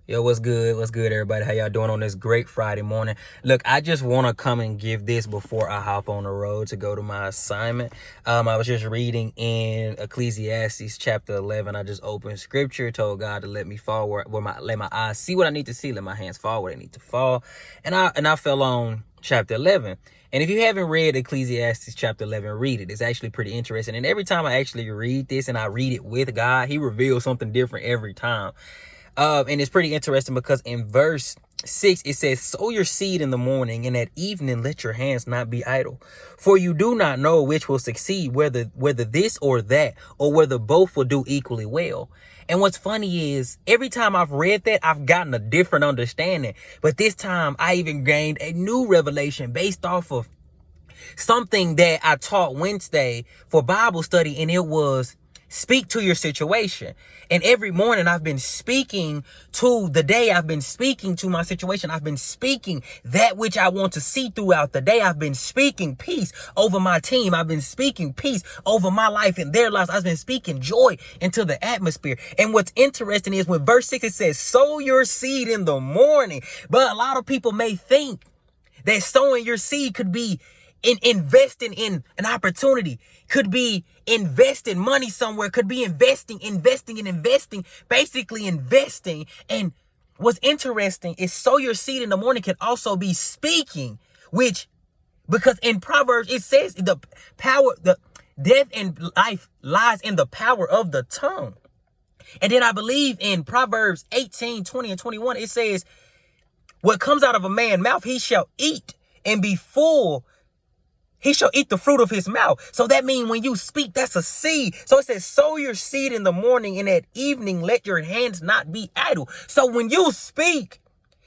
Yo, what's good? What's good, everybody? How y'all doing on this great Friday morning? Look, I just want to come and give this before I hop on the road to go to my assignment. I was just reading in Ecclesiastes chapter 11. I just opened scripture, told God to let me fall let my eyes see what I need to see, let my hands fall where they need to fall, and I fell on chapter 11. And if you haven't read Ecclesiastes chapter 11, read it. It's actually pretty interesting. And every time I actually read this and I read it with God, he reveals something different every time. And it's pretty interesting because in verse 6, it says, sow your seed in the morning, and at evening let your hands not be idle. For you do not know which will succeed, whether this or that, or whether both will do equally well. And what's funny is every time I've read that, I've gotten a different understanding. But this time I even gained a new revelation based off of something that I taught Wednesday for Bible study, and it was speak to your situation. And every morning I've been speaking to the day. I've been speaking to my situation. I've been speaking that which I want to see throughout the day. I've been speaking peace over my team. I've been speaking peace over my life and their lives. I've been speaking joy into the atmosphere. And what's interesting is when verse 6, it says, sow your seed in the morning. But a lot of people may think that sowing your seed could be in investing in an opportunity, could be investing money somewhere, could be investing, basically investing. And what's interesting is sow your seed in the morning can also be speaking, because in Proverbs, it says the death and life lies in the power of the tongue. And then I believe in Proverbs 18, 20 and 21, it says, what comes out of a man's mouth, he shall eat and be full. He shall eat the fruit of his mouth. So that means when you speak, that's a seed. So it says, sow your seed in the morning, and at evening, let your hands not be idle. So when you speak,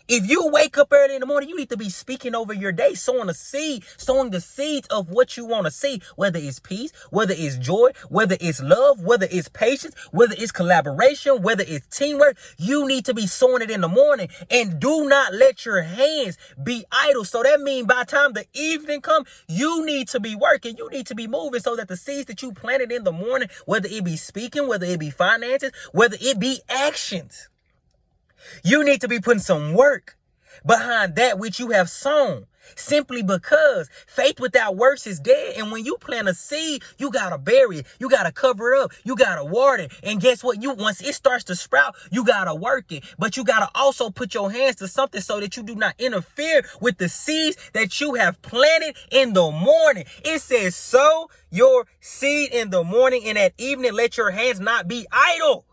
if you wake up early in the morning, you need to be speaking over your day, sowing the seeds of what you want to see, whether it's peace, whether it's joy, whether it's love, whether it's patience, whether it's collaboration, whether it's teamwork. You need to be sowing it in the morning, and do not let your hands be idle. So that means by the time the evening comes, you need to be working, you need to be moving, so that the seeds that you planted in the morning, whether it be speaking, whether it be finances, whether it be actions, you need to be putting some work behind that which you have sown, simply because faith without works is dead. And when you plant a seed, you got to bury it. You got to cover it up. You got to water it. And guess what? Once it starts to sprout, you got to work it. But you got to also put your hands to something so that you do not interfere with the seeds that you have planted in the morning. It says, sow your seed in the morning, and at evening, let your hands not be idle.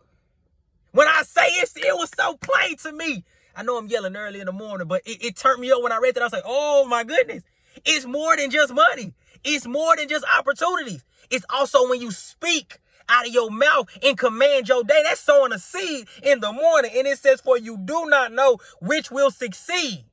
When I say it was so plain to me. I know I'm yelling early in the morning, but it turned me up when I read that. I was like, oh my goodness. It's more than just money. It's more than just opportunities. It's also when you speak out of your mouth and command your day. That's sowing a seed in the morning. And it says, for you do not know which will succeed,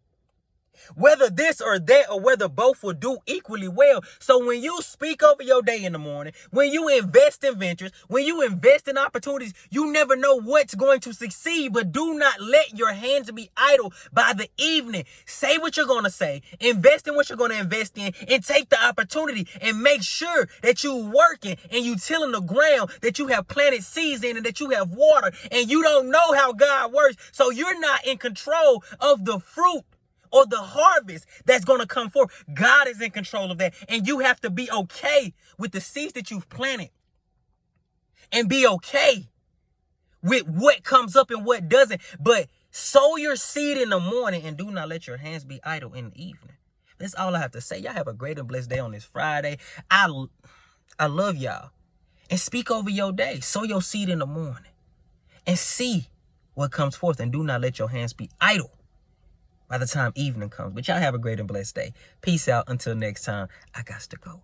whether this or that, or whether both will do equally well. So when you speak over your day in the morning, when you invest in ventures, when you invest in opportunities, you never know what's going to succeed. But do not let your hands be idle by the evening. Say what you're going to say, invest in what you're going to invest in, and take the opportunity, and make sure that you're working and you tilling the ground that you have planted seeds in, and that you have water, and you don't know how God works. So you're not in control of the fruit or the harvest that's going to come forth. God is in control of that. And you have to be okay with the seeds that you've planted, and be okay with what comes up and what doesn't. But sow your seed in the morning, and do not let your hands be idle in the evening. That's all I have to say. Y'all have a great and blessed day on this Friday. I love y'all. And speak over your day. Sow your seed in the morning and see what comes forth. And do not let your hands be idle by the time evening comes. But y'all have a great and blessed day. Peace out. Until next time, I got to go.